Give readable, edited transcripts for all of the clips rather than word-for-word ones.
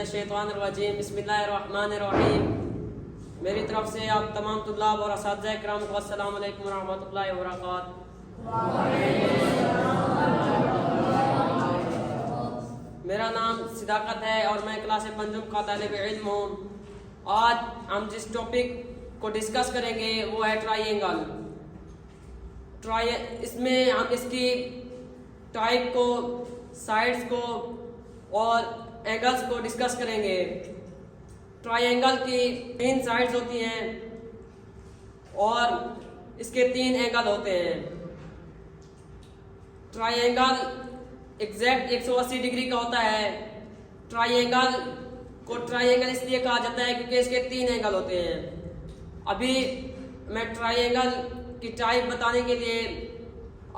मिनश्शैतानिर्रजीम बिस्मिल्लाहिर्रहमानिर्रहीम। मेरी तरफ से आप तमाम तुल्लाब और असातिज़ा इकराम को अस्सलामु अलैकुम व रहमतुल्लाहि व बरकातुहू। मेरा नाम सिदाकत है और मैं क्लास पंजम का तालिब इल्म हूँ। आज हम जिस टॉपिक को डिस्कस करेंगे वो है ट्राइएंगल। इसमें हम इसकी टाइप को, साइड्स को और एंगल्स को डिस्कस करेंगे। ट्राइएंगल की 3 साइड्स होती हैं और इसके 3 एंगल होते हैं। ट्राइएंगल एग्जैक्ट 180 डिग्री का होता है। ट्राइएंगल को ट्राइएंगल इसलिए कहा जाता है क्योंकि इसके 3 एंगल होते हैं। अभी मैं ट्राइएंगल की टाइप बताने के लिए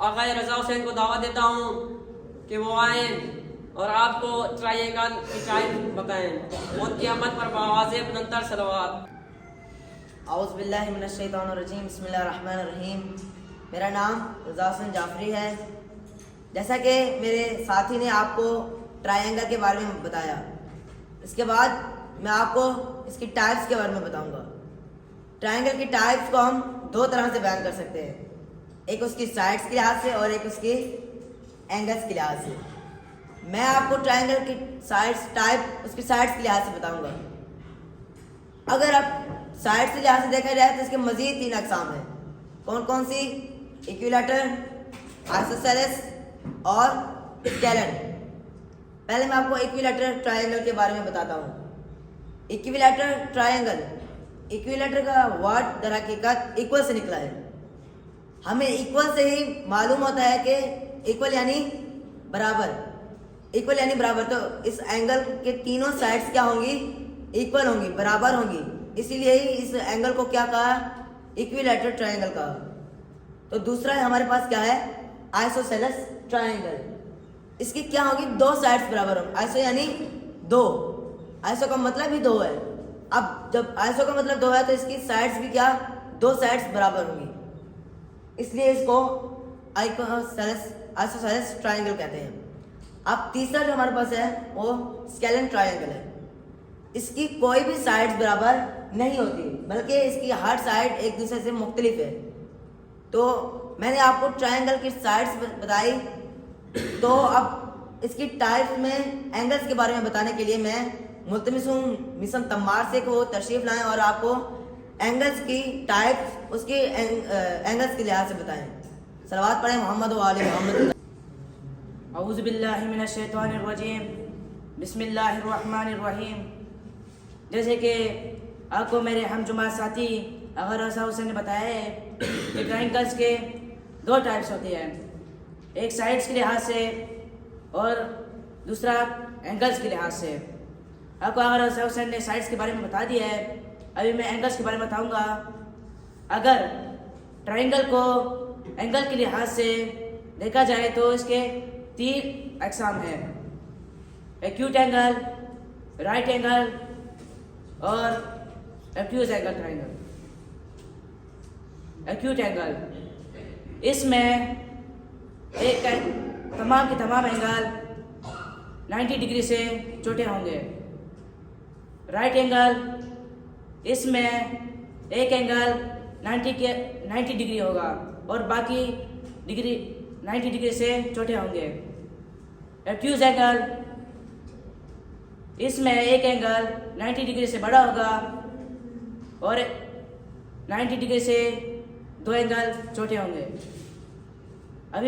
आगा रज़ा हुसैन को दावत देता हूँ कि वो आए और आपको ट्राइएंगल की टाइप बताएं। मौत की आमद पर आवाज़ बुलंदतर सलवात। औज़ु बिल्लाहि मिनश शैतानिर रजीम बिस्मिल्लाहिर रहमानिर रहीम। मेरा नाम रज़ा हुसैन जाफरी है। जैसा कि मेरे साथी ने आपको ट्राइएंगल के बारे में बताया, इसके बाद मैं आपको इसकी टाइप्स के बारे में बताऊंगा। ट्राइएंगल की टाइप्स को हम 2 तरह से बयान कर सकते हैं, एक उसकी साइड्स के लिहाज से और एक उसकी एंगल्स के लिहाज से। मैं आपको ट्राइएंगल की साइड्स टाइप उसकी साइड्स के लिहाज से बताऊंगा। अगर आप साइड्स के लिहाज से देखा जाए तो इसके मजीद 3 अक़साम हैं। कौन कौन सी? इक्विलैटरल, आइसोसेलेस और स्केलेन। पहले मैं आपको इक्विलैटरल ट्राइएंगल के बारे में बताता हूँ। इक्विलैटरल ट्राइएंगल, इक्विलैटर का वर्ड दर हकीकत इक्वल से निकला है। हमें इक्वल से ही मालूम होता है कि इक्वल यानी बराबर, इक्वल यानी बराबर। तो इस एंगल के तीनों साइड्स क्या होंगी? इक्वल होंगी, बराबर होंगी। इसीलिए ही इस एंगल को क्या कहा? इक्विलैटरल ट्राइएंगल कहा। तो दूसरा हमारे पास क्या है? Isosceles triangle. इसकी क्या होगी? 2 साइड्स बराबर होंगी। आइसो यानी 2, आइसो का मतलब ही 2 है। अब जब आइसो का मतलब 2 है तो इसकी साइड्स भी क्या? 2 साइड्स बराबर होंगी, इसलिए इसको आइसोसेलेस ट्राइएंगल कहते हैं। अब तीसरा जो हमारे पास है वो स्केलेन ट्राइएंगल है। इसकी कोई भी साइड्स बराबर नहीं होती, बल्कि इसकी हर साइड एक दूसरे से मुख्तलिफ है। तो मैंने आपको ट्राइएंगल की साइड्स बताई, तो अब इसकी टाइप्स में एंगल्स के बारे में बताने के लिए मैं मुल्तमिस हूँ मिशन तम्मार से को तशरीफ़ लाएँ और आपको एंगल्स की टाइप्स उसके एंगल्स के लिहाज से बताएं। सलवात पढ़ें मोहम्मद व आले मोहम्मद। औज़ु बिल्लाहि मिनश शैतानिर रजीम बिस्मिल्लाहिर्रहमानिर्रहीम। जैसे कि आपको मेरे हमजुमा साथी अगर रज़ा हुसैन ने बताया है कि ट्राइएंगल्स के 2 टाइप्स होते हैं, एक साइड्स के लिहाज से और दूसरा एंगल्स के लिहाज से। आपको अगर रज़ा हुसैन ने साइड्स के बारे में बता दिया है, अभी मैं एंगल्स के बारे में बताऊंगा। अगर ट्राइएंगल को एंगल के लिहाज से देखा जाए तो इसके 3 अक़साम हैं: एक्यूट एंगल, राइट एंगल और obtuse angle triangle. Acute angle, इसमें तमाम के तमाम एंगल 90 डिग्री से छोटे होंगे। राइट एंगल, इसमें एक एंगल 90 डिग्री होगा और बाकी डिग्री 90 डिग्री से छोटे होंगे। ऑब्ट्यूज एंगल, इसमें एक एंगल 90 डिग्री से बड़ा होगा और 90 डिग्री से 2 एंगल छोटे होंगे। अभी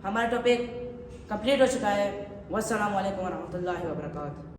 हमारा टॉपिक कंप्लीट हो चुका है। वस्सलामु अलैकुम व रहमतुल्लाहि व बरकातुहू।